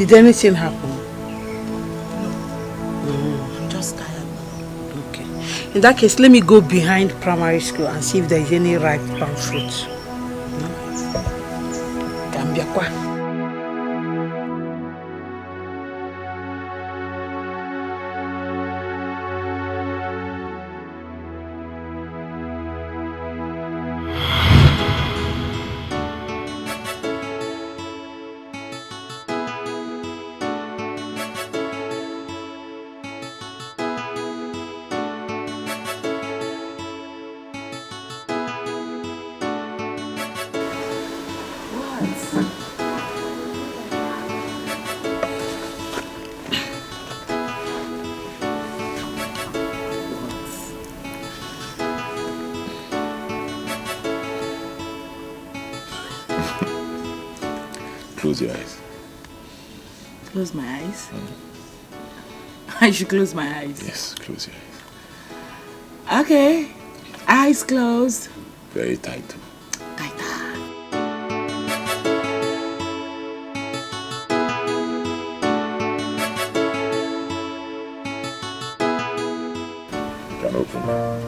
Did anything happen? No. I'm just tired. Okay. In that case, let me go behind primary school and see if there is any ripe palm fruit. No? Gambiakwa. Close your eyes. Close my eyes? I should close my eyes. Yes, close your eyes. Okay. Eyes closed. Very tight. Tighter. You can open now.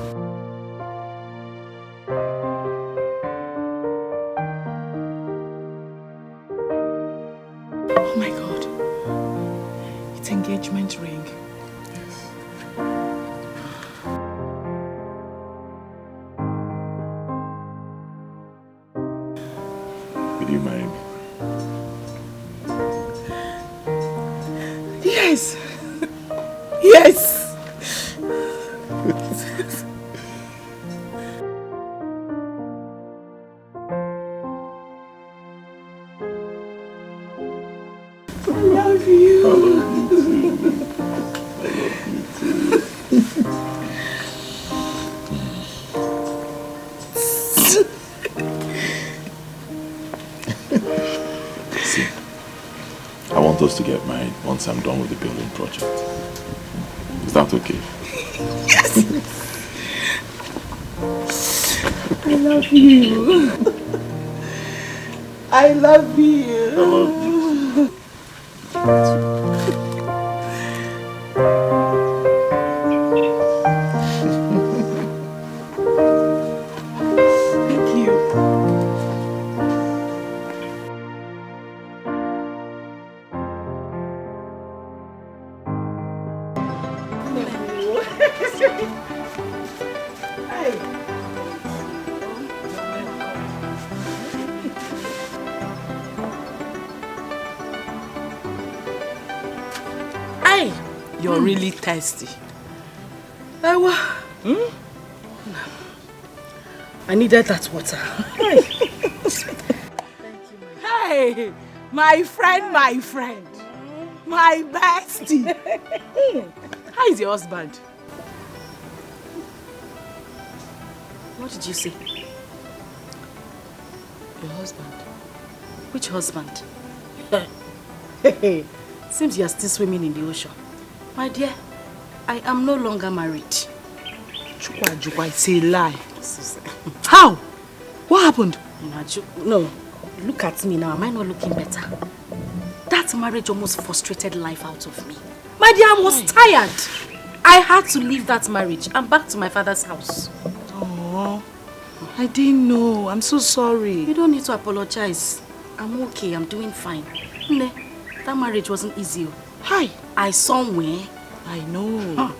Engagement ring. Yes. Will you marry me? Yes. Yes. I love you. I love you too. I love you too. See, I want us to get married once I'm done with the building project. Is that okay? Yes. I love you. I love you. I love you. You're really thirsty. I needed that water. Thank you, hey, my friend, my bestie. How is your husband? What did you say? Your husband? Which husband? Seems you are still swimming in the ocean. My dear, I am no longer married. Chukwa, it's a lie. How? What happened? No, look at me now. Am I not looking better? That marriage almost frustrated life out of me. My dear, I was tired. I had to leave that marriage and back to my father's house. Oh, I didn't know. I'm so sorry. You don't need to apologize. I'm okay. I'm doing fine. Ne, that marriage wasn't easy. Hi. I somewhere. I know.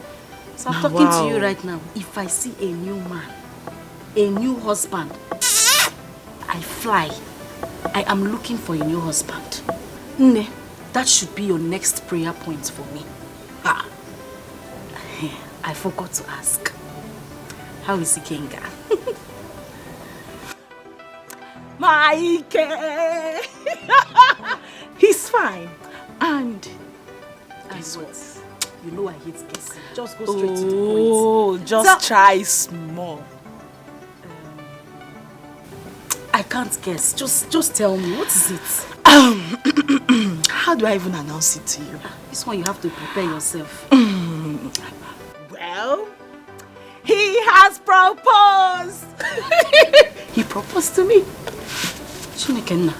So I'm talking to you right now. If I see a new man, a new husband, I fly. I am looking for a new husband. Ne, that should be your next prayer point for me. I forgot to ask. How is Ikenga? Mike! He's fine. And guess what? You know I hate guessing. Just go straight to the point. Oh, just try small. I can't guess. Just tell me. What is it? How do I even announce it to you? This one you have to prepare yourself. Well, he has proposed. He proposed to me. Chinekenna.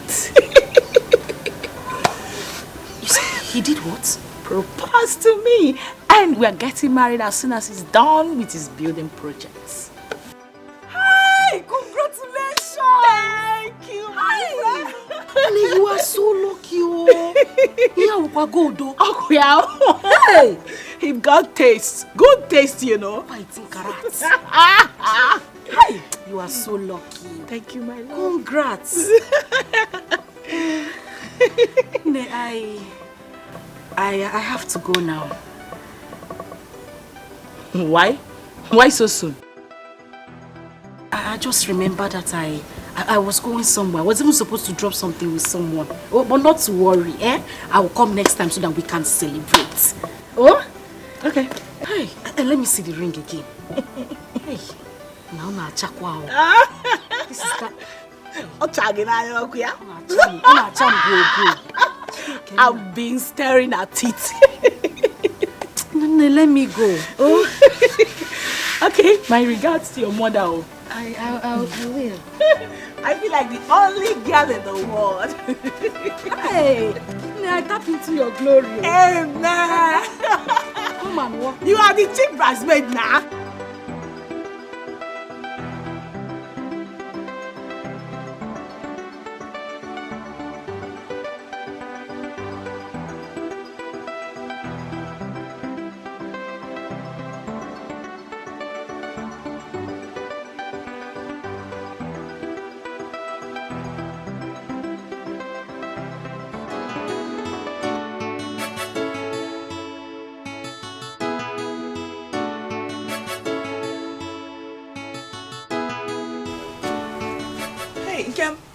He did what? Proposed to me. And we are getting married as soon as he's done with his building projects. Hey, congratulations! Thank you, my friend. Honey, you are so lucky. Oh, yeah. Hey! He got taste. Good taste, you know. Fighting carrots. Hey, you are so lucky. Thank you, my love. Congrats. I have to go now. Why? Why so soon? I just remember that I was going somewhere. I was even supposed to drop something with someone. Oh, but not to worry, eh? I will come next time so that we can celebrate. Oh? Okay. Hey, let me see the ring again. Hey, now na chakwa. This is that. I've been staring at it. No, let me go. Oh. Okay, my regards to your mother. Oh. I will. I feel like the only girl in the world. Hey, I tap into your glory. Amen. Come and walk. You are the chief bridesmaid now.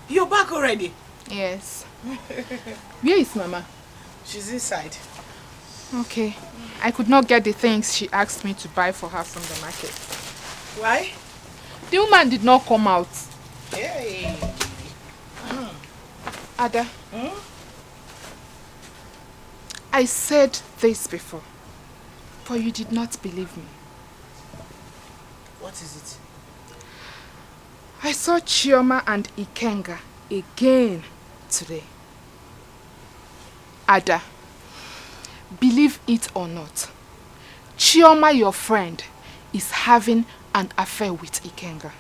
You're back already? Yes. Where is Mama? She's inside. Okay. I could not get the things she asked me to buy for her from the market. Why? The woman did not come out. Hey. Ada. I said this before, but you did not believe me. What is it? I saw Chioma and Ikenga again today. Ada, believe it or not, Chioma, your friend, is having an affair with Ikenga.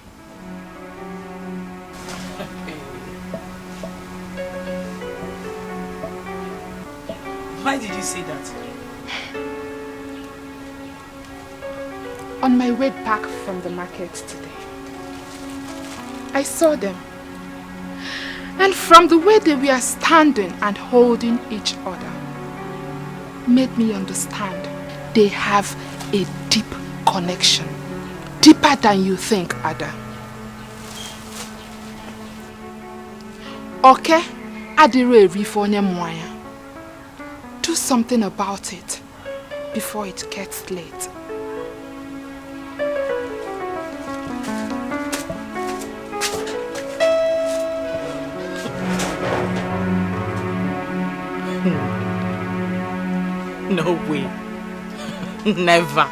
Why did you say that? On my way back from the market today, I saw them. And from the way they were standing and holding each other, made me understand they have a deep connection. Deeper than you think, Ada. Okay? Adire Rifonye Mwaya. Do something about it before it gets late. No way. Never.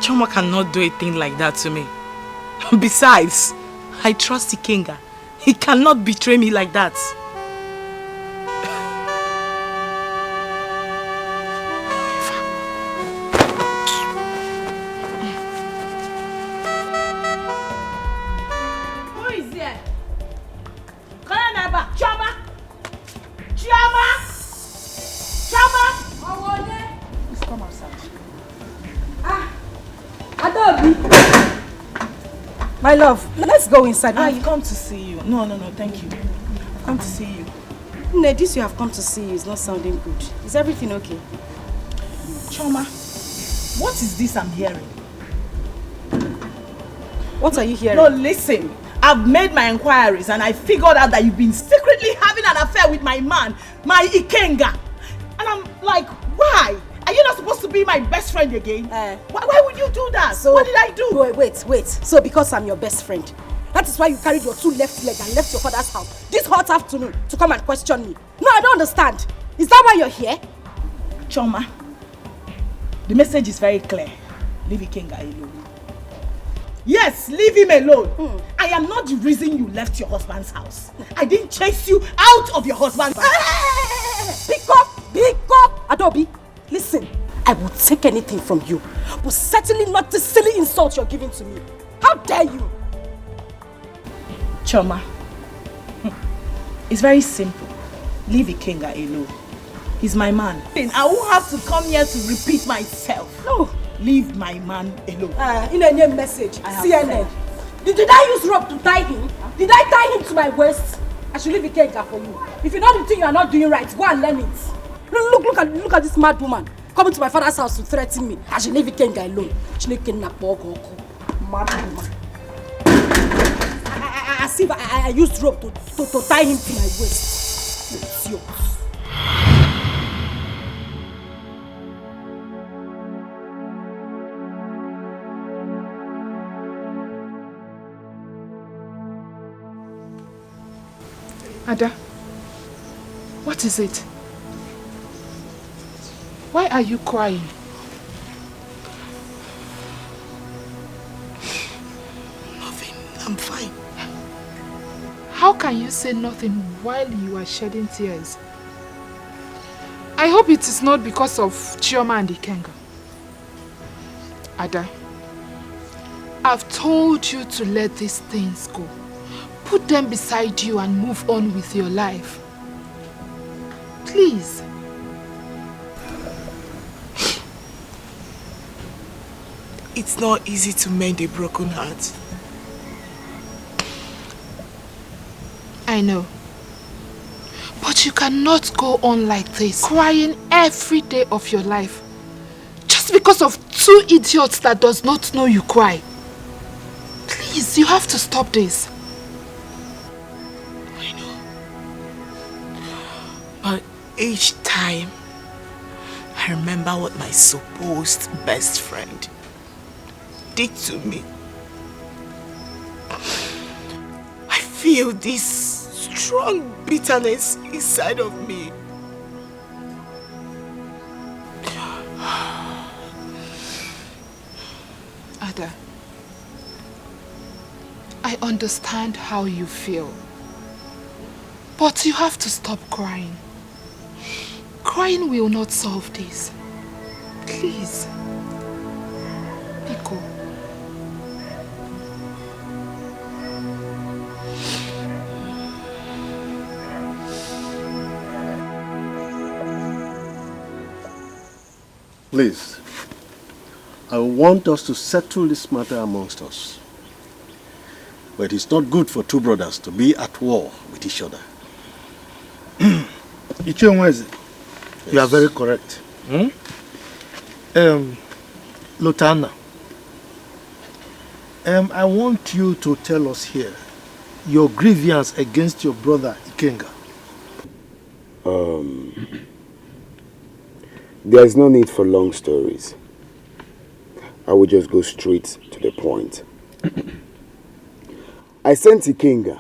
Choma cannot do a thing like that to me. Besides, I trust Ikenga. He cannot betray me like that. Who is there? Choma! Choma! Please come outside. Adobe! My love, let's go inside. I've come to see you. No, thank you. I've come to see you. No, this you have come to see you is not sounding good. Is everything okay? Choma, what is this I'm hearing? What are you hearing? No, listen. I've made my inquiries and I figured out that you've been secretly having an affair with my man, my Ikenga. And I'm like, why? Are you not supposed to be my best friend again? Why would you do that? So, what did I do? Wait. So because I'm your best friend, that is why you carried your two left legs and left your father's house this hot afternoon to come and question me? No, I don't understand. Is that why you're here? Choma, the message is very clear. Leave Ikenga alone. Yes, leave him alone. I am not the reason you left your husband's house. I didn't chase you out of your husband's house. Pick up! Nobi, listen. I will take anything from you, but certainly not the silly insult you're giving to me. How dare you? Choma, it's very simple. Leave Ikenga alone. He's my man. I won't have to come here to repeat myself. No. Leave my man alone. In a new message, CNN. Did I use rope to tie him? Did I tie him to my waist? I should leave Ikenga for you. If you know the thing you are not doing right, go and learn it. Look at this mad woman coming to my father's house to threaten me. I should leave Ikenga alone. Mad woman. As if I used rope to tie him to my waist. It's yours. Ada, what is it? Why are you crying? Nothing. I'm fine. How can you say nothing while you are shedding tears? I hope it is not because of Chioma and Ikenga. Ada, I've told you to let these things go. Put them beside you and move on with your life. Please. It's not easy to mend a broken heart. I know. But you cannot go on like this, crying every day of your life. Just because of two idiots that does not know you cry. Please, you have to stop this. But each time, I remember what my supposed best friend did to me. I feel this strong bitterness inside of me. Ada, I understand how you feel. But you have to stop crying. Crying will not solve this. Please. Biko. Please, I want us to settle this matter amongst us. But it's not good for two brothers to be at war with each other. Ichionweze, you are very correct. Lutana, I want you to tell us here your grievance against your brother Ikenga. There is no need for long stories. I will just go straight to the point. I sent Ikenga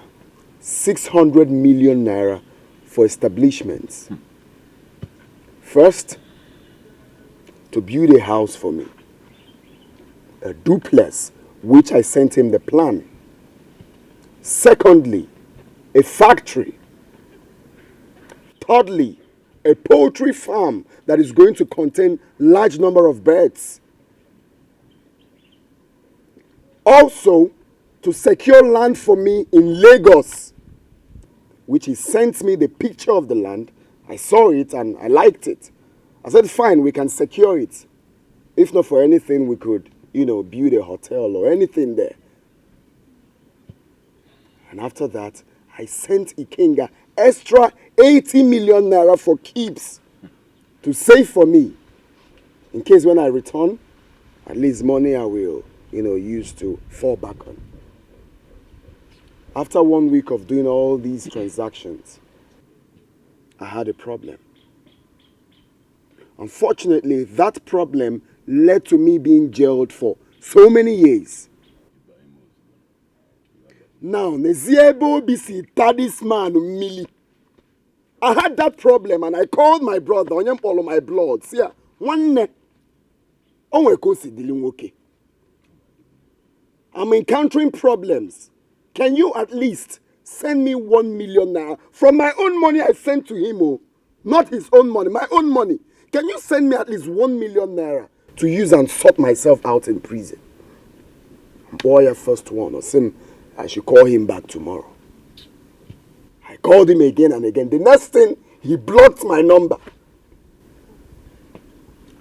600 million naira for establishments. First, to build a house for me. A duplex, which I sent him the plan. Secondly, a factory. Thirdly, a poultry farm that is going to contain large number of birds. Also, to secure land for me in Lagos, which he sent me the picture of the land. I saw it and I liked it. I said, fine, we can secure it. If not for anything, we could, build a hotel or anything there. And after that, I sent Ikenga extra 80 million naira for keeps to save for me. In case when I return, at least money I will, use to fall back on. After 1 week of doing all these transactions, I had a problem. Unfortunately, that problem led to me being jailed for so many years. Now, Neziebo BC Tadis man Mili. I had that problem and I called my brother, Onyem Polo, my blood. See, one ne. Onwe kosi dealing okay. I'm encountering problems. Can you at least send me 1 million naira from my own money I sent to him? Oh, not his own money, my own money. Can you send me at least 1 million naira to use and sort myself out in prison? Boy, first one, or sim, I should call him back tomorrow. I called him again and again. The next thing, he blocked my number.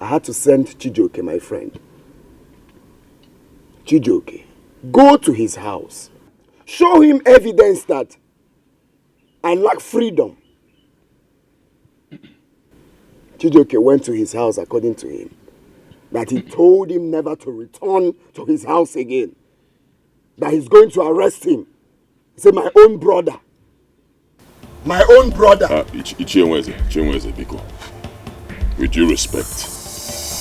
I had to send Chijoke, my friend. Chijoke, go to his house. Show him evidence that I lack freedom. Chijoke went to his house, according to him, that he told him never to return to his house again. That he's going to arrest him. He said, my own brother. My own brother. Chinweze, Biko. With due respect,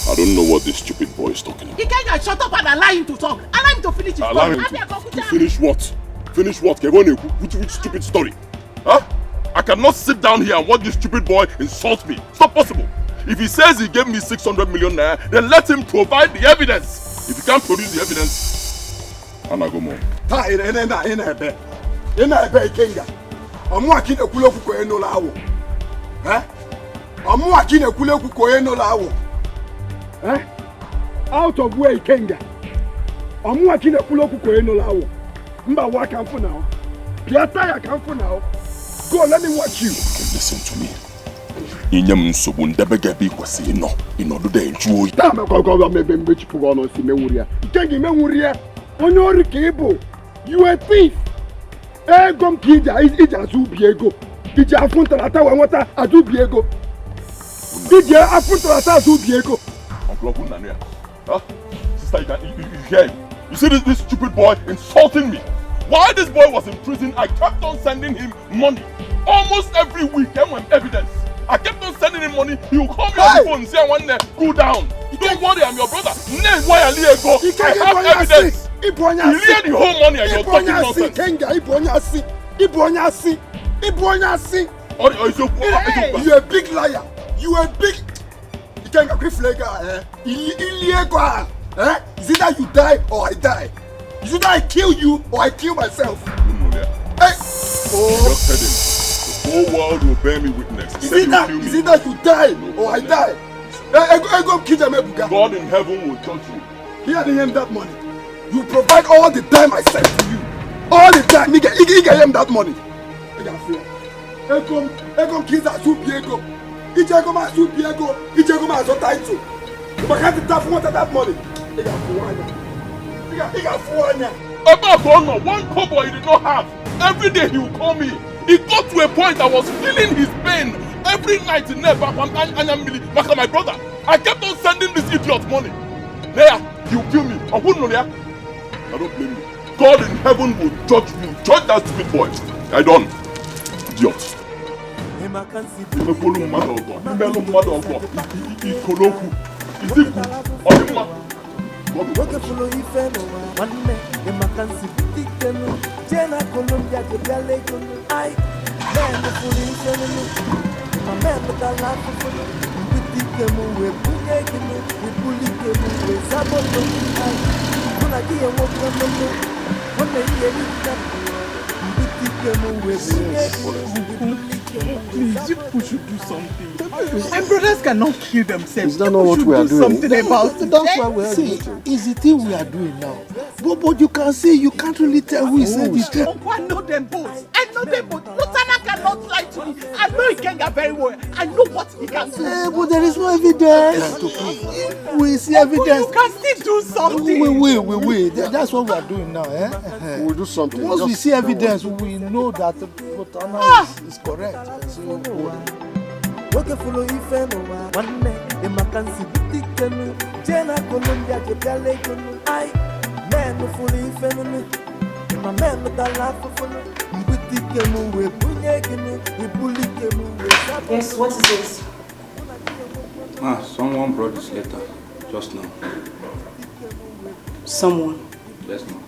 I don't know what this stupid boy is talking about. He can't shut up and allow him to talk. Allow him to finish his story. Allow him to finish what? Finish what? Which stupid story? Huh? I cannot sit down here and watch this stupid boy insult me. It's not possible. If he says he gave me 600 million naira, then let him provide the evidence. If he can't produce the evidence, I'm not going more. Out of way, Kenga. I'm watching a Kuloku Koenolawo. Mba, what can for now? Piata, I can for now. Go, let me watch you. Listen to me. Inyam Subundabega Bikwasi, no, in order to enjoy. Tama Koga, maybe Pugono Simeria. Kengi Memuria, Honori Cable. You a thief. Gom Kija is Azubiego. Did you have Funtalata Wata Azubiego? Did you have Funtalata Azubiego? Huh? Sister, you hear him? You see this stupid boy insulting me? While this boy was in prison, I kept on sending him money. Almost every week, and with evidence. I kept on sending him money. He will call me on the phone and say, I want to cool down. Don't worry, I'm your brother. Name why I go. I have evidence. He leave the whole money and you're talking nonsense. You're a big liar. You are a big... Is it that you die or I die? Is it that I kill you or I kill myself? Hey! Just tell him. The whole world will bear me witness. Is it that you die or I die? God in heaven will judge you. Here they him that money. You provide all the time I sent to you. All the time. He get him that money. Ichegoma so title. But can't the tough want that money? He got 400. About one kobo he did not have. Every day he would call me. It got to a point I was feeling his pain every night in there back on my brother. I kept on sending this idiot money. There, he will kill me. I don't blame you. God in heaven will judge you. Judge that stupid boy. I don't. Idiot. Is it Please, you should do something. My brothers cannot kill themselves. Is that not what we are doing? Something about it. That's why we are doing it. It's the thing we are doing now. But you can see, you can't really tell who is saying this. I know them both. I know them both. Lutana cannot lie to me. I know Ikenga very well. I know what he can do. But there is no evidence. We see evidence. You can still do something. We will. That's what we are doing now. We'll do something. Once we see evidence, we know that Lutana is correct. Woke follow ife no one the makansi bitikenu jena Colombia je piale kono ai men no follow ife no my men with the laugh for bitikenu we bunyekenu we bulikenu we. Yes, what is this? Someone brought this letter just now. Someone? Yes, ma'am.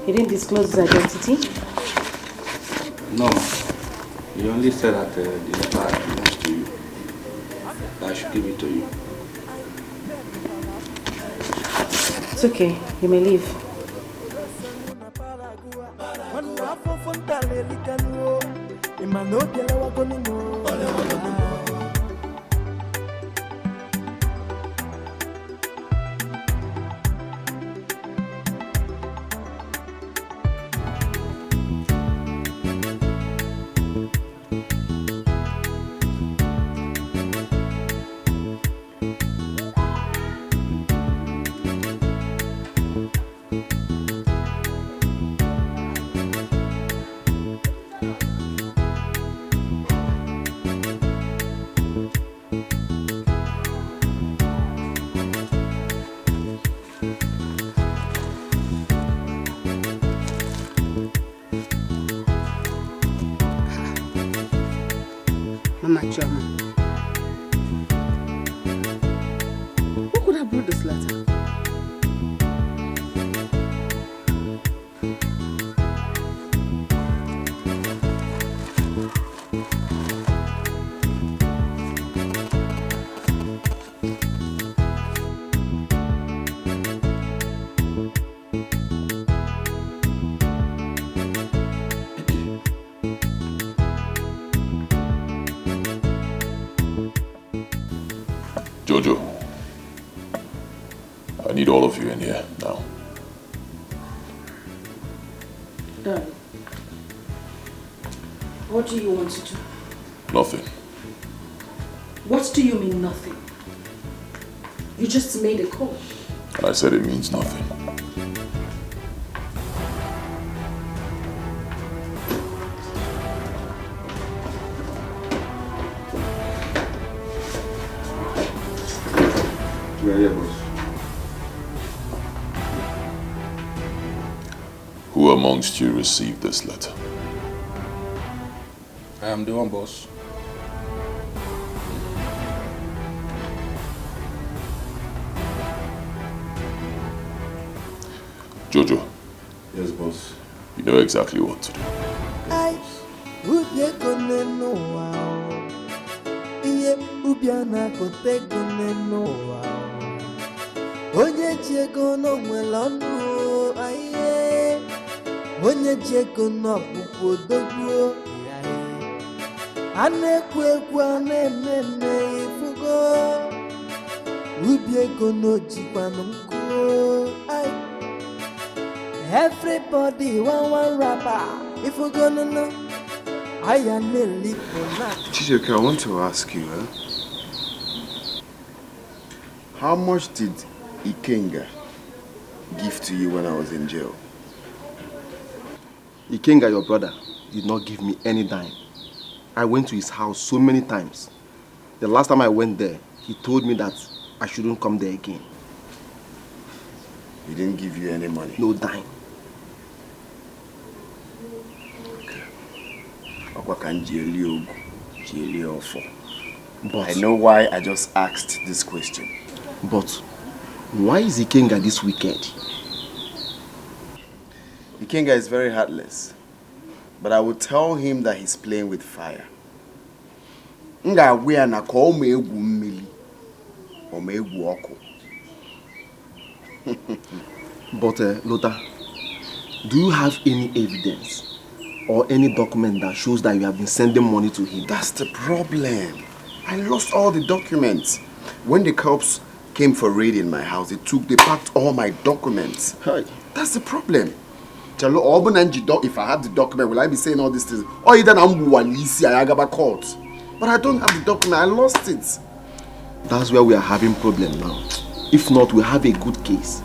He didn't disclose his identity? No. He only said that the letter belongs to you. That I should give it to you. It's okay. You may leave. Mama Chioma. Who could have brought this letter? Jojo, I need all of you in here now. Darling, what do you want to do? Nothing. What do you mean nothing? You just made a call. And I said it means nothing. Yeah, boss. Who amongst you received this letter? I am the one, boss. Jojo. Yes, boss. You know exactly what to do. Onye chego no mwelonu aye. Onye chego no pupodogu aye. Ane kwekwa nene ifugo. Ubiego no jikwanunku aye. Everybody one rapper. If we're gonna know, I am nearly Chijoke, I want to ask you, how much did Ikenga give to you when I was in jail? Ikenga, your brother, did not give me any dime. I went to his house so many times. The last time I went there, he told me that I shouldn't come there again. He didn't give you any money? No dime. But I know why I just asked this question. But why is Ikenga this wicked? Ikenga is very heartless. But I will tell him that he's playing with fire. But Lota, do you have any evidence or any document that shows that you have been sending money to him? That's the problem. I lost all the documents. When the cops came for raiding my house, they packed all my documents. Hi. That's the problem. If I have the document, will I be saying all these things? Or either I'm court. But I don't have the document, I lost it. That's where we are having problem now. If not, we have a good case.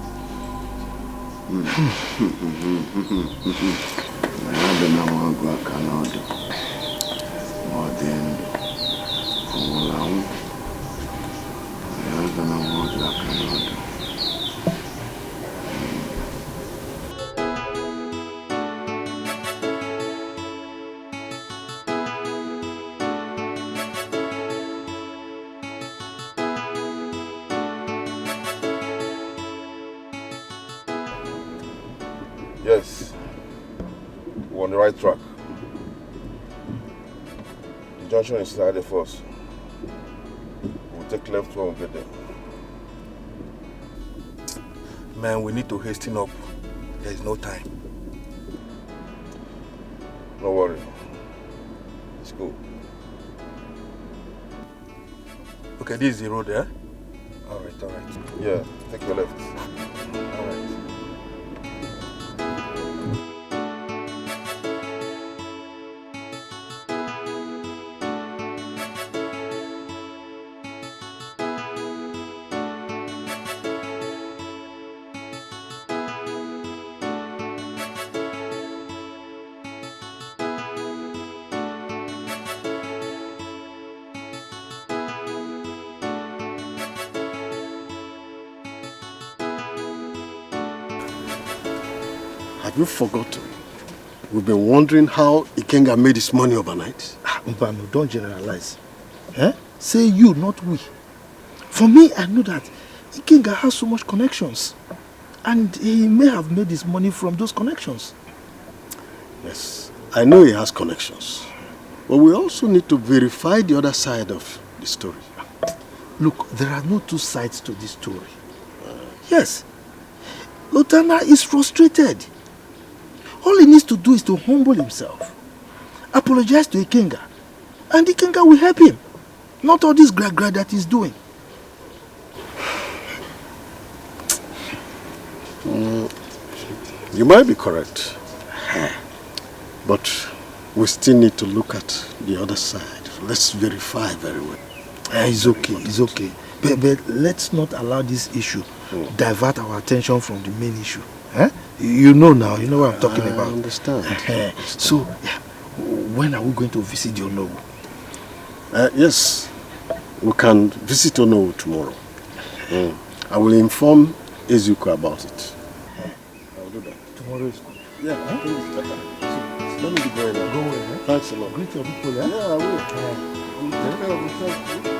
Yes, we're on the right track. The junction is ahead of us. We'll take left when we get there. Man, we need to hasten up. There is no time. No worry. Let's go. Okay, this is the road, eh? Alright. Yeah, take your left. Alright. Have you forgotten? We've been wondering how Ikenga made his money overnight. Mbano, don't generalize. Eh? Say you, not we. For me, I know that Ikenga has so much connections. And he may have made his money from those connections. Yes, I know he has connections. But we also need to verify the other side of the story. Look, there are no two sides to this story. Yes, Lotana is frustrated. All he needs to do is to humble himself. Apologize to Ikenga. And Ikenga will help him. Not all this gra-gra that he's doing. You might be correct. But we still need to look at the other side. Let's verify very well. It's okay, it's okay. But let's not allow this issue divert our attention from the main issue. You know now, you know what I'm talking about. I understand. So, when are we going to visit your Onowu? Yes, we can visit Onowu tomorrow. I will inform Ezuko about it. I'll do that. Tomorrow is good. Yeah, I think it's better. So, let me be going now. Go away. Thanks a lot. Greet your people, yeah? Yeah, I will.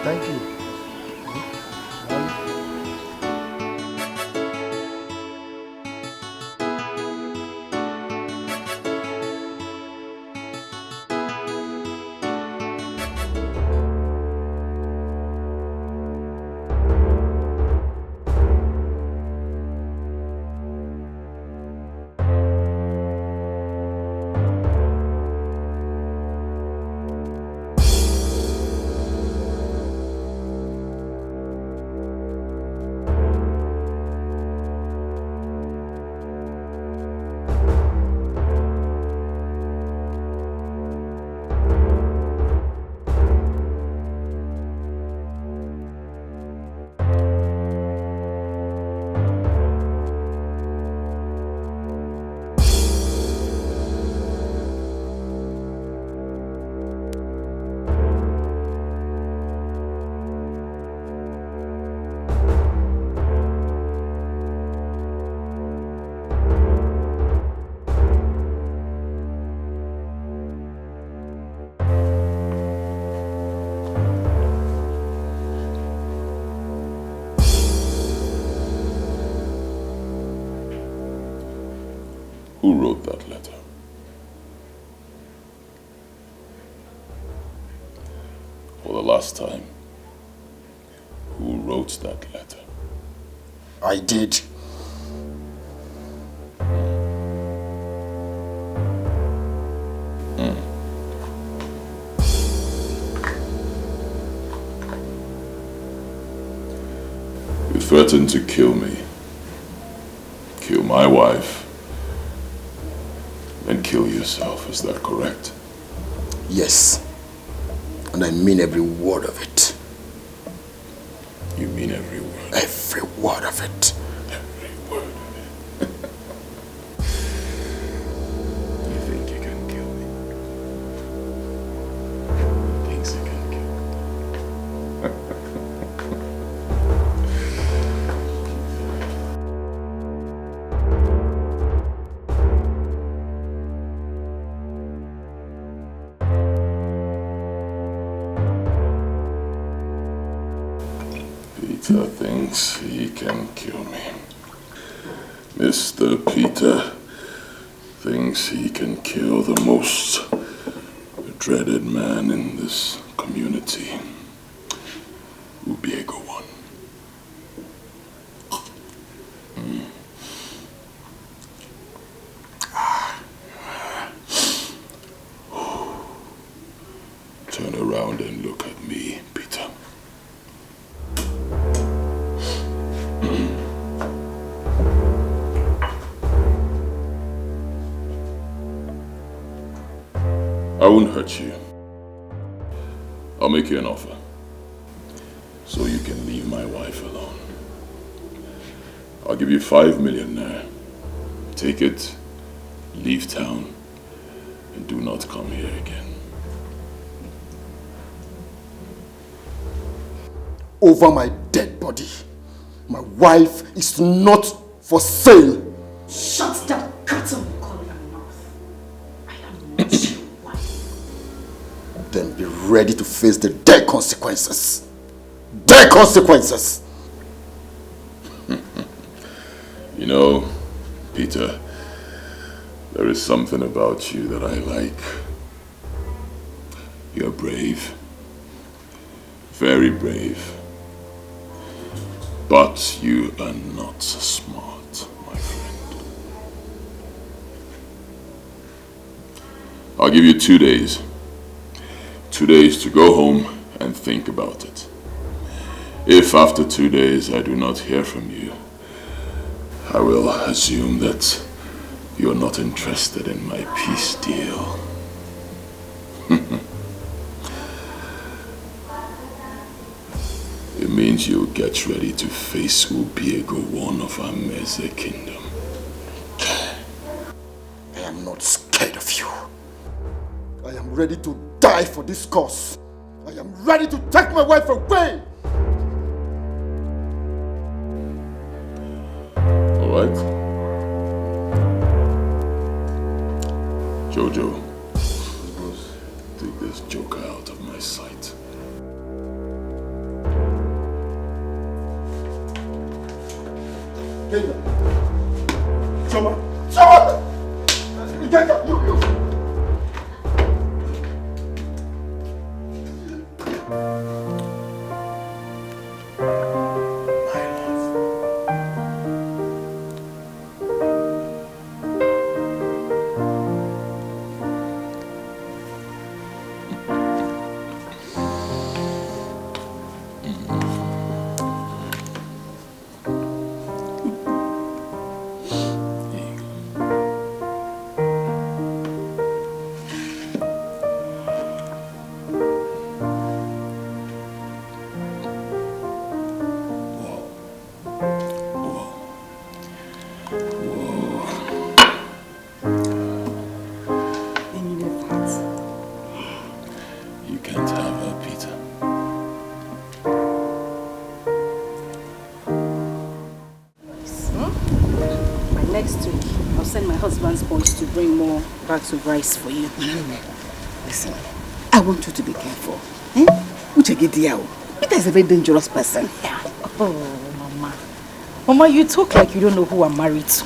Thank you. Who wrote that letter? For the last time, who wrote that letter? I did. You threatened to kill me, kill my wife, and kill yourself, is that correct? Yes. And I mean every word of it. You mean every word? Every word of it. Every word of it. You think you can kill me? Who thinks you can kill me? Peter thinks he can kill me. Mr. Peter thinks he can kill the most dreaded man in this community. Ubiego one. Turn around and look at me, Peter. I won't hurt you. I'll make you an offer. So you can leave my wife alone. I'll give you 5 million naira. Take it, leave town, and do not come here again. Over my dead body. My wife is not for sale. Shut that curtain, Okoli, your mouth. I am not your wife. then be ready to face the dire consequences. Dire consequences! You know, Peter, there is something about you that I like. You're brave. Very brave. But you are not smart, my friend. I'll give you 2 days. 2 days to go home and think about it. If after 2 days I do not hear from you, I will assume that you're not interested in my peace deal. It means you'll get ready to face Ubiego, one of our Meze kingdom. I am not scared of you. I am ready to die for this cause. I am ready to take my wife away. All right. Jojo, take this joker out of my sight. Choma! Choma! You! Boys to bring more bags of rice for you. Listen, I want you to be careful. Peter is a very dangerous person. Oh, Mama. Mama, you talk like you don't know who I'm married to.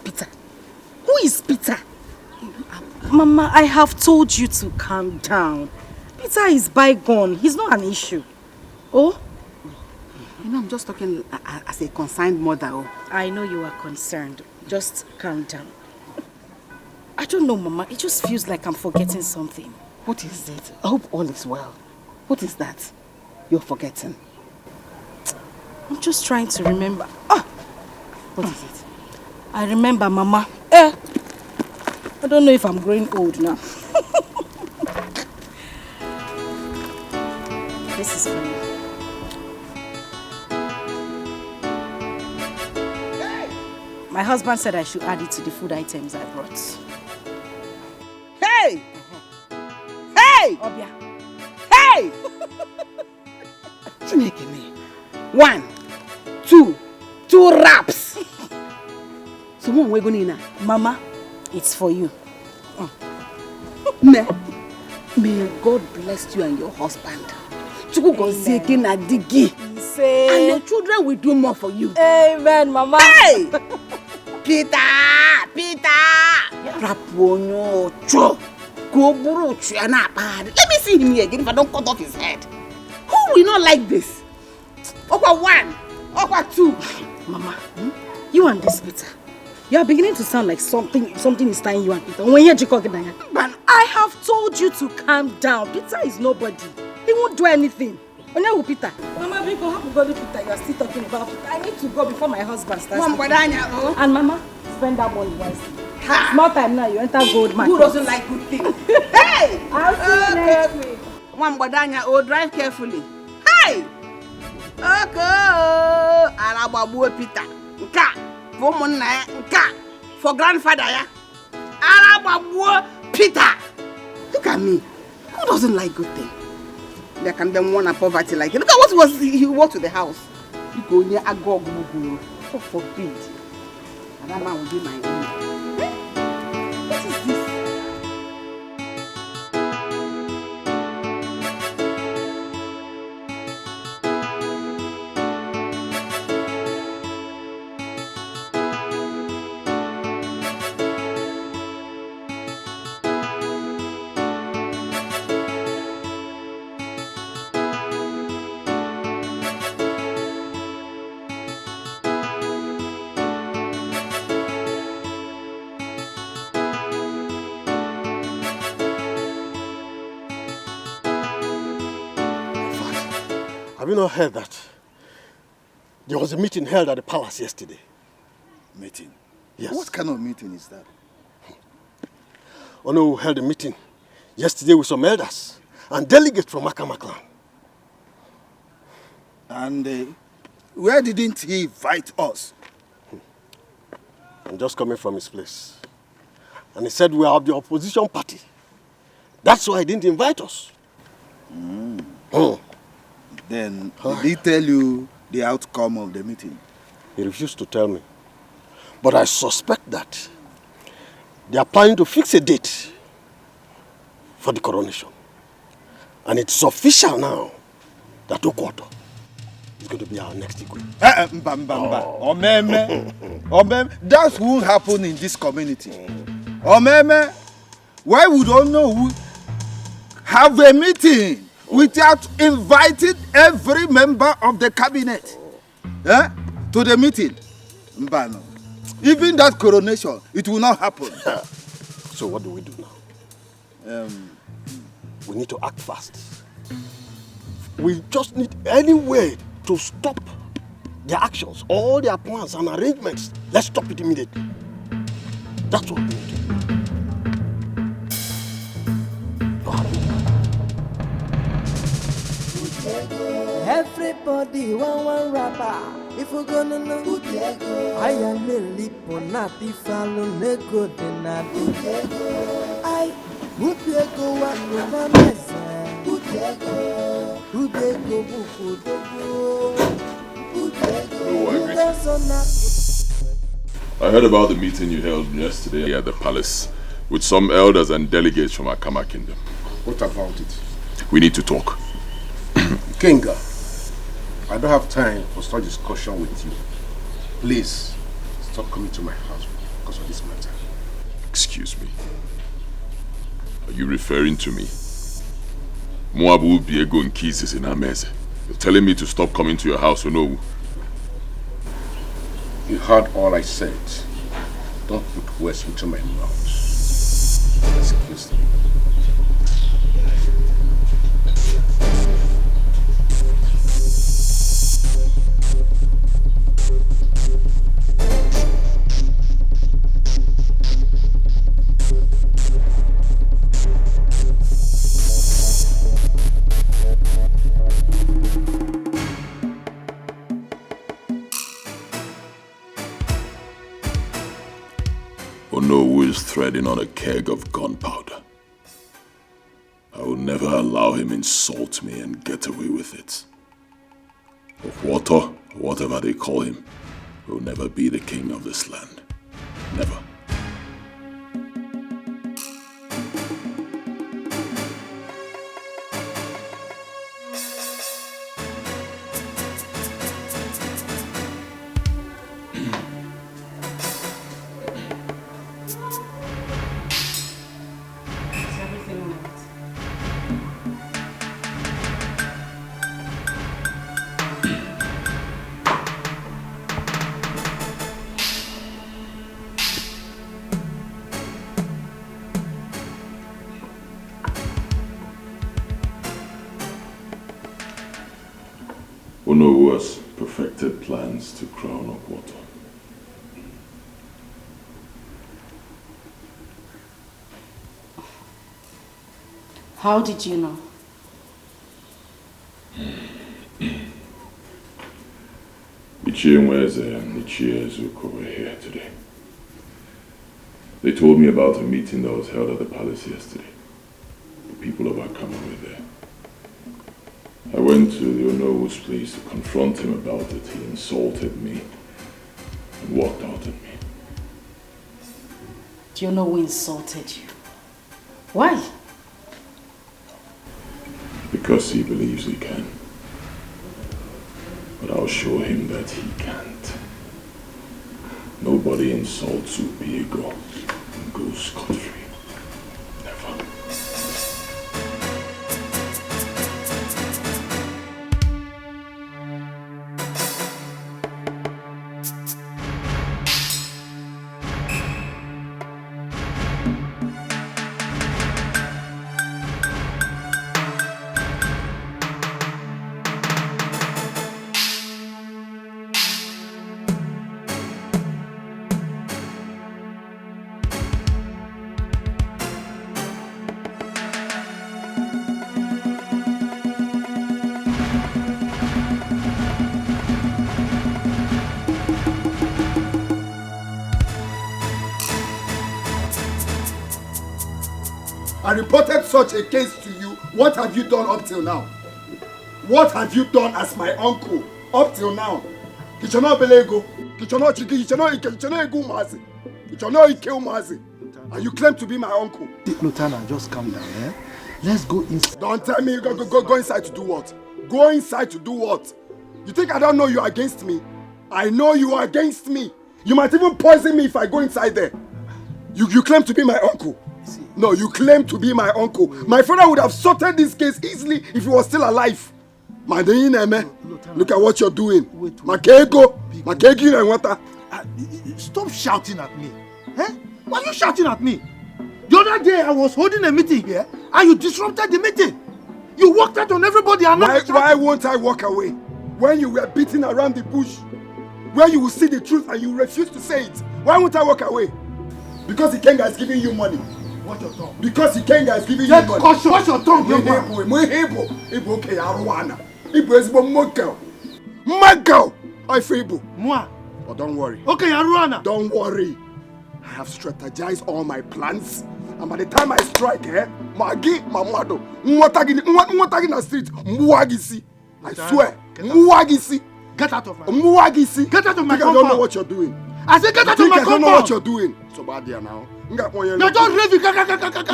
Peter. Who is Peter? Mama, I have told you to calm down. Peter is bygone. He's not an issue. Oh? You know, I'm just talking as a concerned mother. Oh. I know you are concerned. Just calm down. I don't know, Mama. It just feels like I'm forgetting something. What is it? I hope all is well. What is that you're forgetting? I'm just trying to remember. What is it? I remember, Mama. I don't know if I'm growing old now. This is for you. My husband said I should add it to the food items I brought. Hey! Hey! Obia. Hey! 1, 2 wraps. So what we're going to Mama, it's for you. May God bless you and your husband. Dikeh. And your children will do more for you. Amen, Mama. Hey! Peter! Let me see him here again if I don't cut off his head. Who will not like this? Okwa 1, Okwa 2. Mama, you and this Peter, you are beginning to sound like something is tying you and Peter. When you're but I have told you to calm down. Peter is nobody. He won't do anything. Peter. Mama, people, how go to Peter? You are still talking about Peter. I need to go before my husband starts. And Mama, spend that money wisely. Small time now, you enter gold market. Who doesn't like good things? Hey! I'll see you next week. Drive carefully. Hey! Okay. Arababu Peter. Nka. For grandfather, yeah? Arababu Peter. Look at me. Who doesn't like good things? There can be one of poverty like you. Look at what was he walked to the house. You go near Agog. God forbid. And that man will be my own. What is this? Have you not heard that? There was a meeting held at the palace yesterday. Meeting? Yes. What kind of meeting is that? Ono held a meeting yesterday with some elders and delegates from Akama clan. And where didn't he invite us? I'm just coming from his place. And he said we are of the opposition party. That's why he didn't invite us. Then did he tell you the outcome of the meeting? He refused to tell me. But I suspect that they are planning to fix a date for the coronation. And it's official now that Okwoto is going to be our next Igwe. Omeme, that won't happen in this community. Omeme, why would Ono have a meeting without inviting every member of the cabinet to the meeting? Mbano. Even that coronation, it will not happen. So what do we do now? We need to act fast. We just need any way to stop their actions, all their plans and arrangements. Let's stop it immediately. That's what we need to do. Everybody one rapper. If we're gonna know I am a lipo nati follow nego denati. I would go one over myself. I heard about the meeting you held yesterday at the palace with some elders and delegates from Akama Kingdom. What about it? We need to talk. Kinga, I don't have time for such discussion with you. Please, stop coming to my house because of this matter. Excuse me. Are you referring to me? Moabu Biego and Keys is in Ameze. You're telling me to stop coming to your house, or no? You heard all I said. Don't put words into my mouth. Excuse me. Ono is threading on a keg of gunpowder. I will never allow him insult me and get away with it. Okwoto, or whatever they call him, will never be the king of this land. Never. Ono has perfected plans to crown Okwoto. How did you know? Ichie Nweze and Ichie Ezuko were here today. They told me about a meeting that was held at the palace yesterday. The people of Akama were there. I went to the Onowu's place to confront him about it. He insulted me and walked out at me. Do you know who insulted you? Why? Because he believes he can. But I'll show him that he can't. Nobody insults Ubiego and goes scot-free. Never. reported such a case to you, what have you done up till now? What have you done as my uncle up till now? And you claim to be my uncle. Lieutenant, just calm down, eh? Let's go inside. Don't tell me go inside to do what? Go inside to do what? You think I don't know you are against me? I know you are against me. You might even poison me if I go inside there. You claim to be my uncle. No, you claim to be my uncle. My father would have sorted this case easily if he was still alive. Look at what you're doing. Stop shouting at me. Eh? Why are you shouting at me? The other day I was holding a meeting here and you disrupted the meeting. You walked out on everybody and why won't I walk away? When you were beating around the bush, where you will see the truth and you refuse to say it, why won't I walk away? Because the Ikenga is giving you money. Watch your tongue. Because the Ikenga is giving you money. Watch your tongue, young man. I feel Moi. But don't worry. Okay, Aruana. Don't worry. I have strategized all my plans. And by the time I strike, Magi, Mamado, Mwatagi na street, Mwagisi. I swear, Mwagisi. Get out of my Mwagisi. Get out of my compound. I don't know what you're doing. I said get out of my compound. I don't know what you're doing. So bad there now. You're just raving.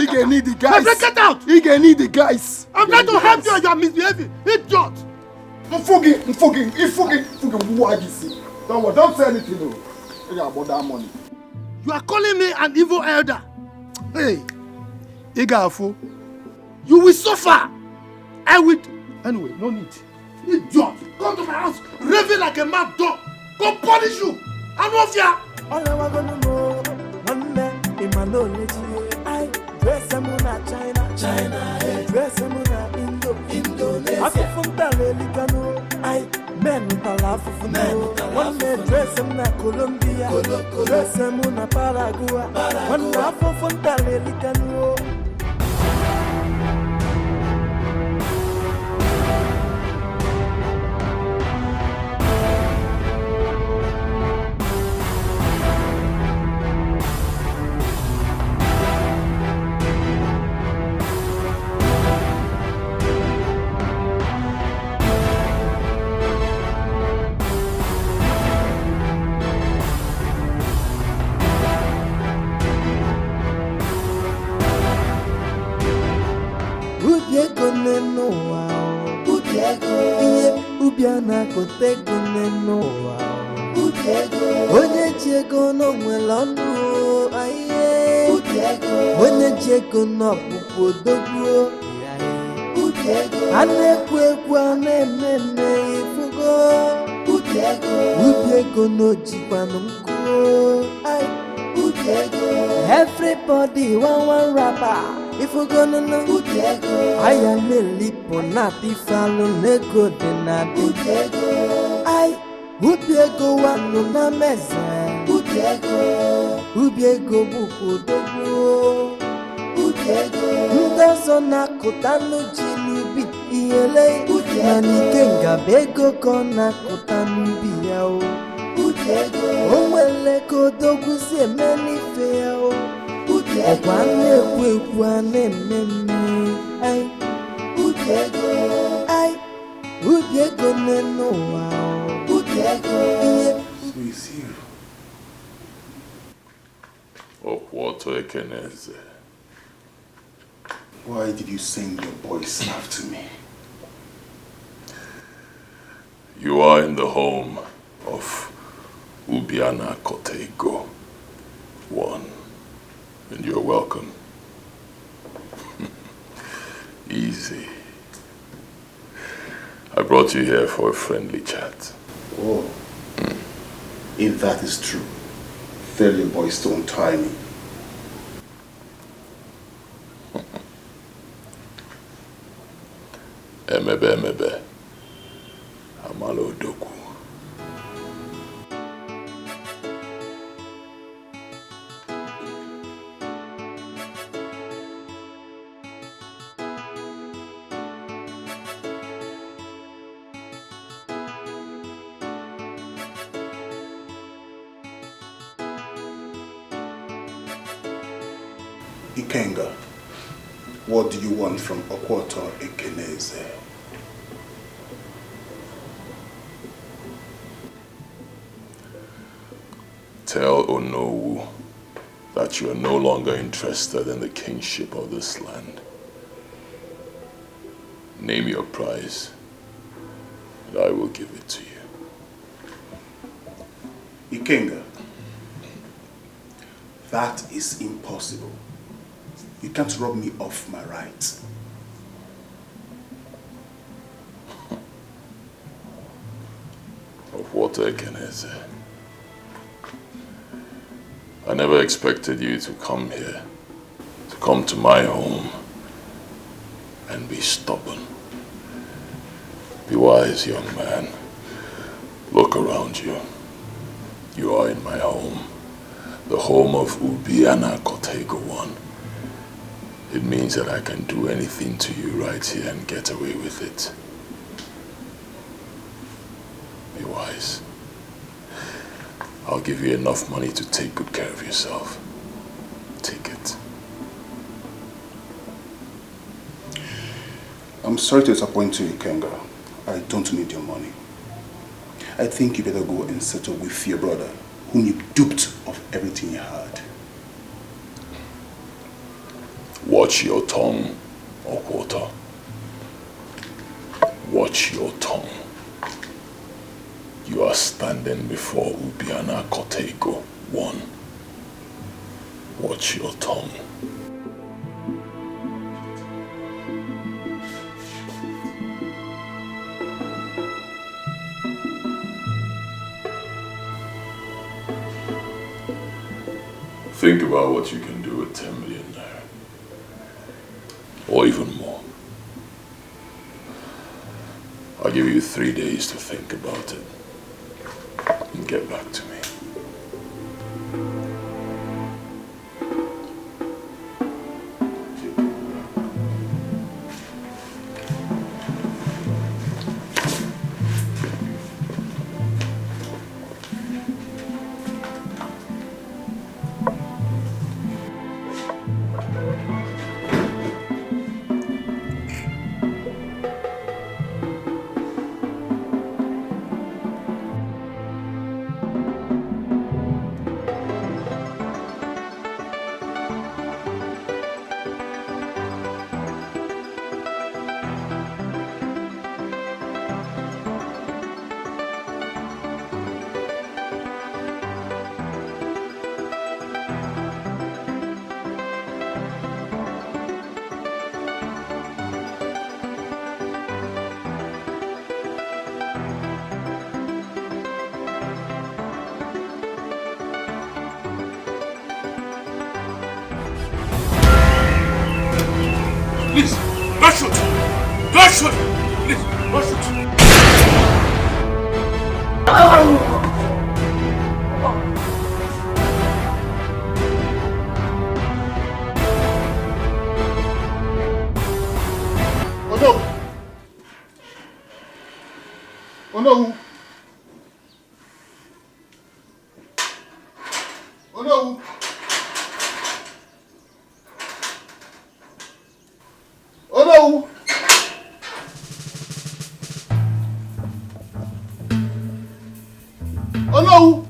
He can need the guys. Get out. He can need the guys. I'm trying to help you and you're misbehaving. Idiot. Mfugi, Mwagisi. Don't say anything though. About that money. You are calling me an evil elder. Hey, Igafu, you will suffer. I will. Anyway, no need. Idiot. Come to my house, raving like a mad dog. Go punish you. I'm off here. All I want to know, one man in my knowledge, I dress them on China, dress them on Indonesia. I come from Talecano, I men with a laugh of no. One man dress them on Colombia, dress them on Paraguay. One laugh from Talecano. Ubiana kotego nenoa Onye chego no mwelonu aye Onye chego no pupodogo Anekwe kwa nemene ifugo Ubiego no jipano mko Everybody one rapper. If we're gonna know I am a lipo nati follow nego de nati I Ubiego wano na meze Ubiego buku dogo Ndazo na kutanu jinubi Iyele Manikenga bego kona kutanu biyao Omwele kodogu se meni feo Okwane kwane meme Ay Ubiego nenoa So you see Okwoto Ekeneze. Why did you send your boys after me? You are in the home of Ubiana Kotego 1, and you're welcome. Easy. I brought you here for a friendly chat. Oh, if that is true, tell your boys to untie me. Emebe, Amalo Doku. Ikenga, What do you want from Okwoto Ekeneze? Tell Onowu that you are no longer interested in the kingship of this land. Name your price, and I will give it to you. Ikenga, that is impossible. You can't rob me of my rights. Okwoto Ekeneze, I never expected you to come here, to come to my home and be stubborn. Be wise, young man. Look around you. You are in my home, the home of Ubiana Kotego One. It means that I can do anything to you right here and get away with it. Be wise. I'll give you enough money to take good care of yourself. Take it. I'm sorry to disappoint you, Ikenga. I don't need your money. I think you better go and settle with your brother, whom you duped of everything you had. Watch your tongue, Okwoto. Watch your tongue. You are standing before Ubiana Kotego One. Watch your tongue. Think about what you can do with 10 million naira. Or even more. I'll give you 3 days to think about it. And get back to me. Please, don't shoot! Don't shoot! Please, don't shoot! Oh no! Oh no! Oh no! Oh no! Oh no!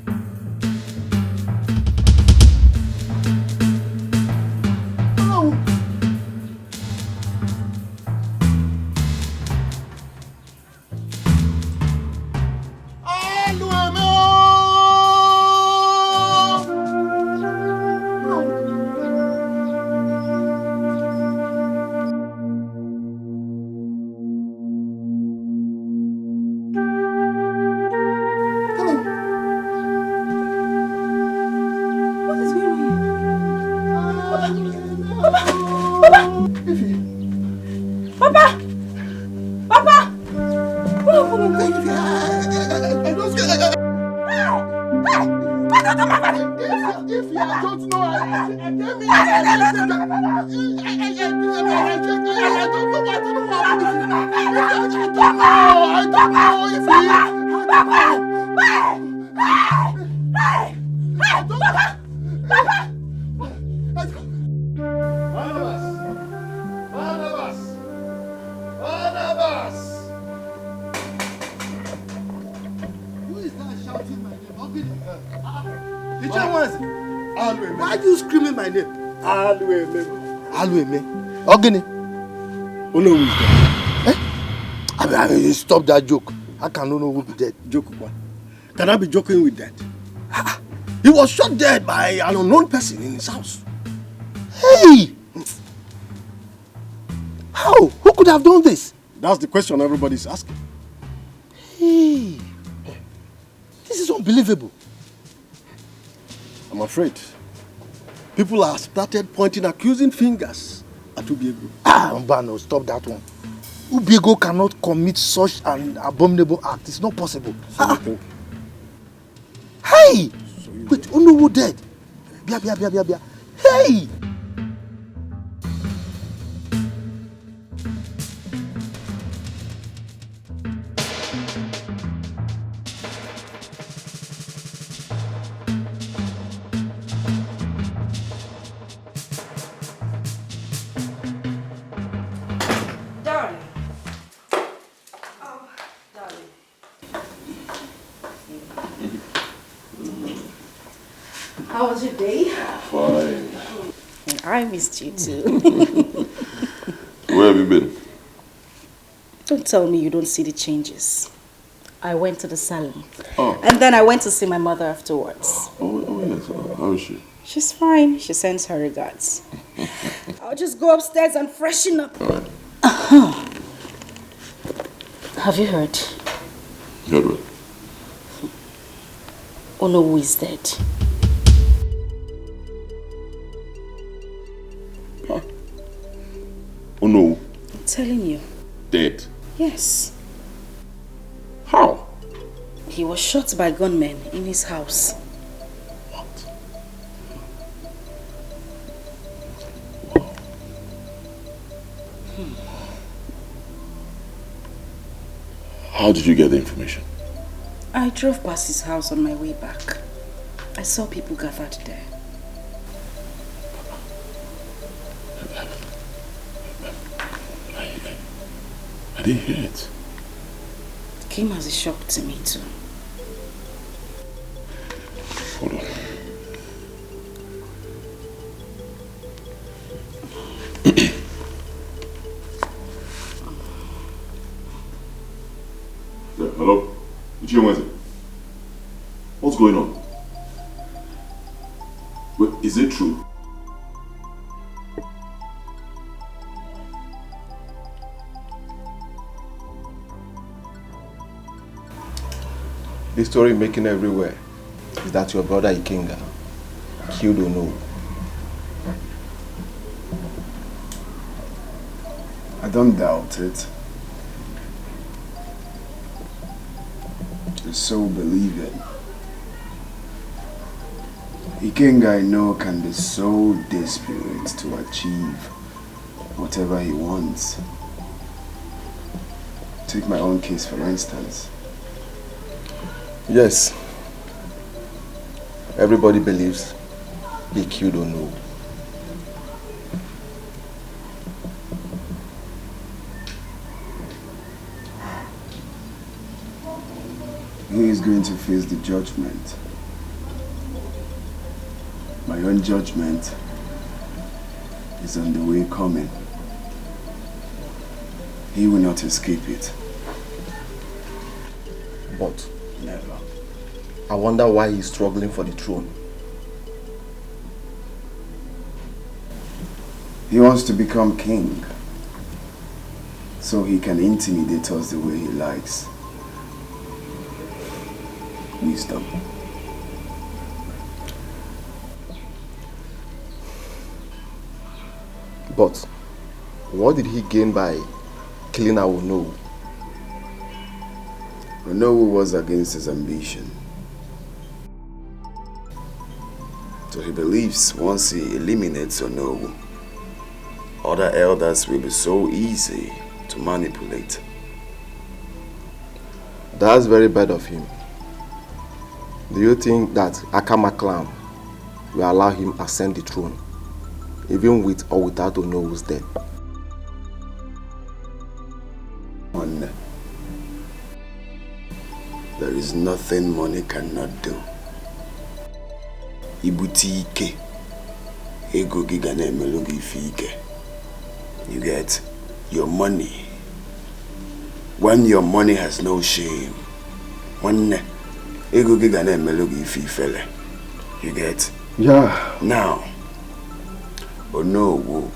Why are you screaming my name? Alueme. Ogini. Oh no, who is dead? I mean, stop that joke. I cannot know who be dead. Joke what? Can I be joking with that? He was shot dead by an unknown person in his house. Hey! How? Who could have done this? That's the question everybody's asking. Hey! This is unbelievable. I'm afraid people have started pointing accusing fingers at Ubiego. Mbano, stop that one. Ubiego cannot commit such an abominable act. It's not possible. So you think? Hey! Wait, who dead? Bia. Hey! How was your day? Fine. I missed you too. Where have you been? Don't tell me you don't see the changes. I went to the salon. Oh. And then I went to see my mother afterwards. Oh yes. How is she? She's fine. She sends her regards. I'll just go upstairs and freshen up. All right. Have you heard? Heard what? Onowu is dead. Huh? Oh no. I'm telling you. Dead? Yes. How? He was shot by gunmen in his house. How did you get the information? I drove past his house on my way back. I saw people gathered there. I didn't hear it. It came as a shock to me too. Hold on. Hello? What's going on? Wait, is it true? The story making everywhere is that your brother Ikenga killed Onowu. I don't doubt it. I so believe it. Ikenga, I know, can be so desperate to achieve whatever he wants. Take my own case for instance. Yes. Everybody believes he killed Onowu. He is going to face the judgment. My own judgment is on the way coming. He will not escape it. But never. I wonder why he's struggling for the throne. He wants to become king, so he can intimidate us the way he likes. Wisdom. But what did he gain by killing Onowu? Onowu was against his ambition. So he believes once he eliminates Onowu, other elders will be so easy to manipulate. That's very bad of him. Do you think that Akama clan will allow him ascend the throne, even with or without Onowu's death? There is nothing money cannot do. Ibutike. Ego gigane melogi fike. You get your money. When your money has no shame. When ego gigane melogi fifele. You get? Yeah. Now, Onowu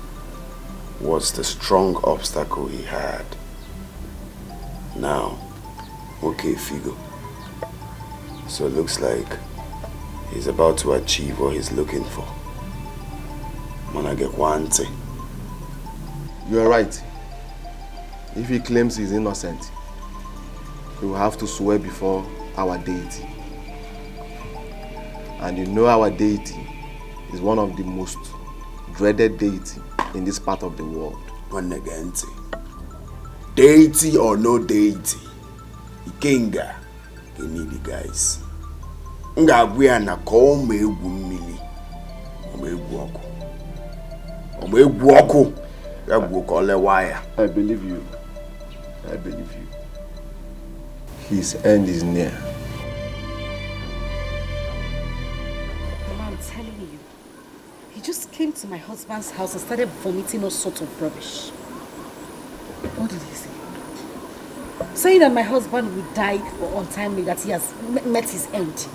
was the strong obstacle he had. Now, okay, Figo. So it looks like he's about to achieve what he's looking for. Monagekwanti. You are right. If he claims he's innocent, he will have to swear before our deity. And you know our deity is one of the most dreaded deity in this part of the world. Monagenti. Deity or no deity, Ikenga, you need the guys. Nga we na ko me egwu mmili. O me egwu oku. Ya gbo ko le wire. I believe you. I believe you. His end is near. Mama, I'm telling you, he just came to my husband's house and started vomiting all sorts of rubbish. What did he say? Saying that my husband will die untimely, that he has met his end.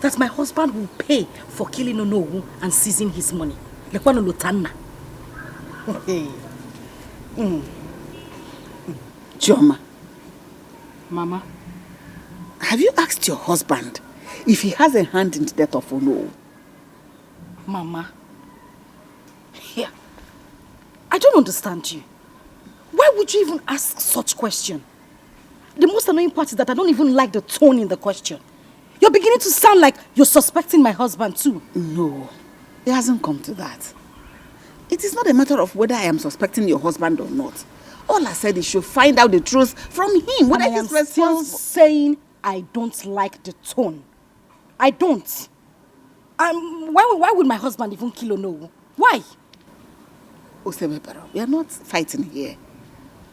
That my husband will pay for killing Onowu and seizing his money. Like one Lotana. Hey. Joma. Mama. Have you asked your husband if he has a hand in the death of Onowu? Mama. Here. I don't understand you. Why would you even ask such question? The most annoying part is that I don't even like the tone in the question. You're beginning to sound like you're suspecting my husband too. No, it hasn't come to that. It is not a matter of whether I am suspecting your husband or not. All I said is you should find out the truth from him. Whether I am still saying I don't like the tone. I don't. Why would my husband even kill Onowu? Why? Osebepero, we are not fighting here.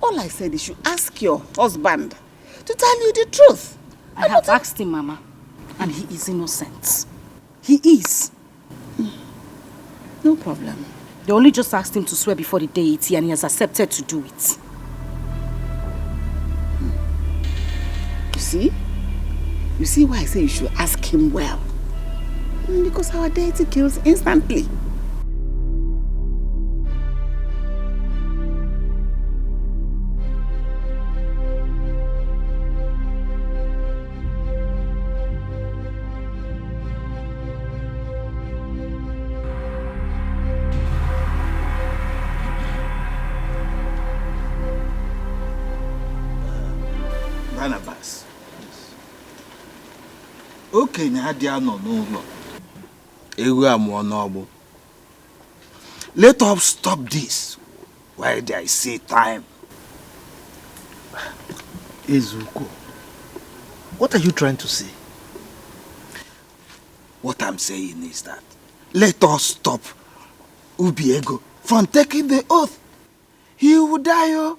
All I said is you ask your husband to tell you the truth. I have asked him, Mama, and he is innocent. He is. No problem. They only just asked him to swear before the deity and he has accepted to do it. You see? You see why I say you should ask him well? Because our deity kills instantly. Barnabas. Okay, no. Let us stop this while there is say time. Ezuko, what are you trying to say? What I'm saying is that let us stop Ubiego from taking the oath. He will die.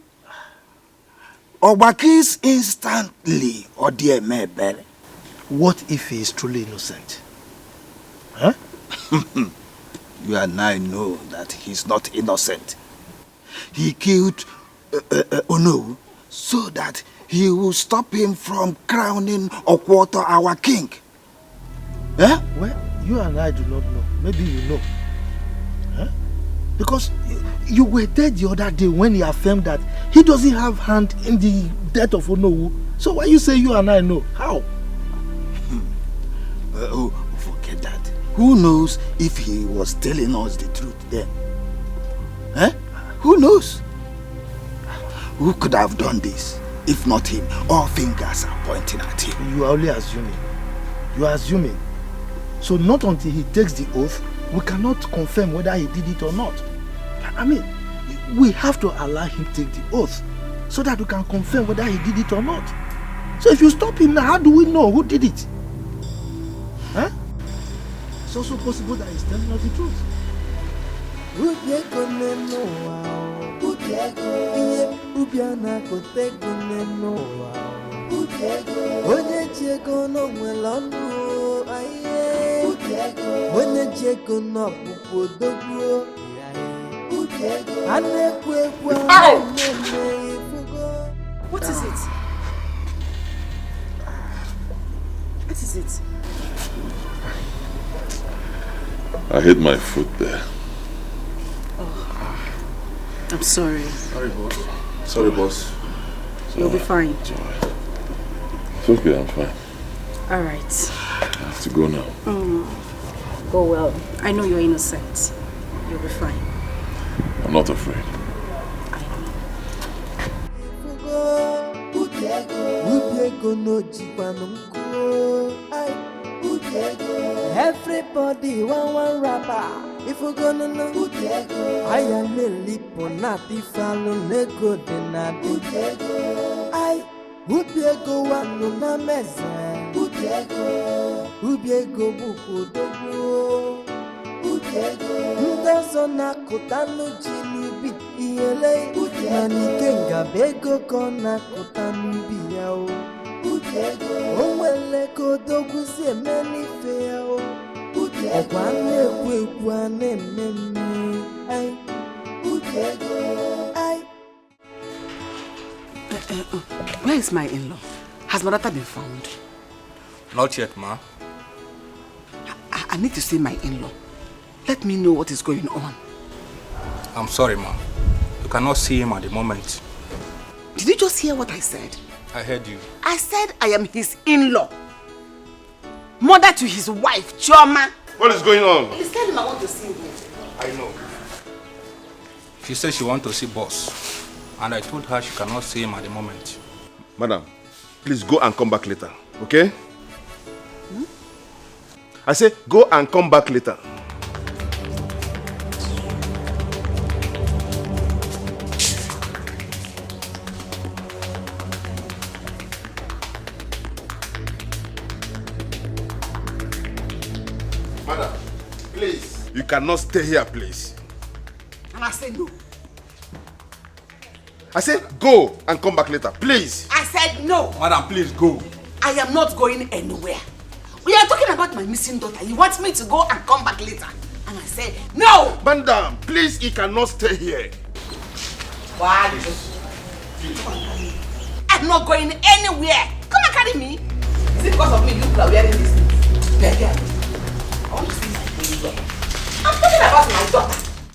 Obakis instantly, or dear Mabel. What if he is truly innocent? Huh? You and I know that he's not innocent. He killed Onowu so that he will stop him from crowning Okwoto our king. Huh? Well, you and I do not know. Maybe you know. Huh? Because you were there the other day when he affirmed that he doesn't have hand in the death of Onowu. So why you say you and I know? How? Forget that. Who knows if he was telling us the truth then? Huh? Who knows? Who could have done this if not him? All fingers are pointing at him. You are only assuming. You are assuming. So not until he takes the oath, we cannot confirm whether he did it or not. I mean, we have to allow him take the oath so that we can confirm whether he did it or not. So if you stop him now, how do we know who did it? Huh? It's also possible that he's telling us the truth. Onye jeko no pupodogo. What is it? What is it? I hit my foot there. Oh, I'm sorry. Sorry, boss. Sorry, boss. You'll be fine. It's okay, I'm fine. All right. I have to go now. Go well. I know you're innocent. You'll be fine. I'm not afraid. Everybody one rapper. If we're gonna know, I am a liponati follow nego denadi. I Ubiego one no mesa. Ubiego buku dogo. Ndazona kutano jinubi iele. Manikenga bego kona kutanubi yao. Omwele kodogu se meni feo. Okwane kwane meme. Ay. Ay. Where is my in-law? Has my daughter been found? Not yet, ma. I need to see my in-law. Let me know what is going on. I'm sorry, ma. You cannot see him at the moment. Did you just hear what I said? I heard you. I said I am his in-law. Mother to his wife, Chioma. What is going on? Please tell him I want to see him. I know. She said she wants to see boss. And I told her she cannot see him at the moment. Madam, please go and come back later, okay? I say go and come back later. Madam, please. You cannot stay here, please. And I said no. I said go and come back later, please. I said no. Madam, please go. I am not going anywhere. We are talking about my missing daughter. You want me to go and come back later? And I said no. Madam, please, he cannot stay here. Why? I'm not going anywhere. Come and carry me. Is it because of me you are wearing this thing? I want to see my baby. I'm talking about my daughter.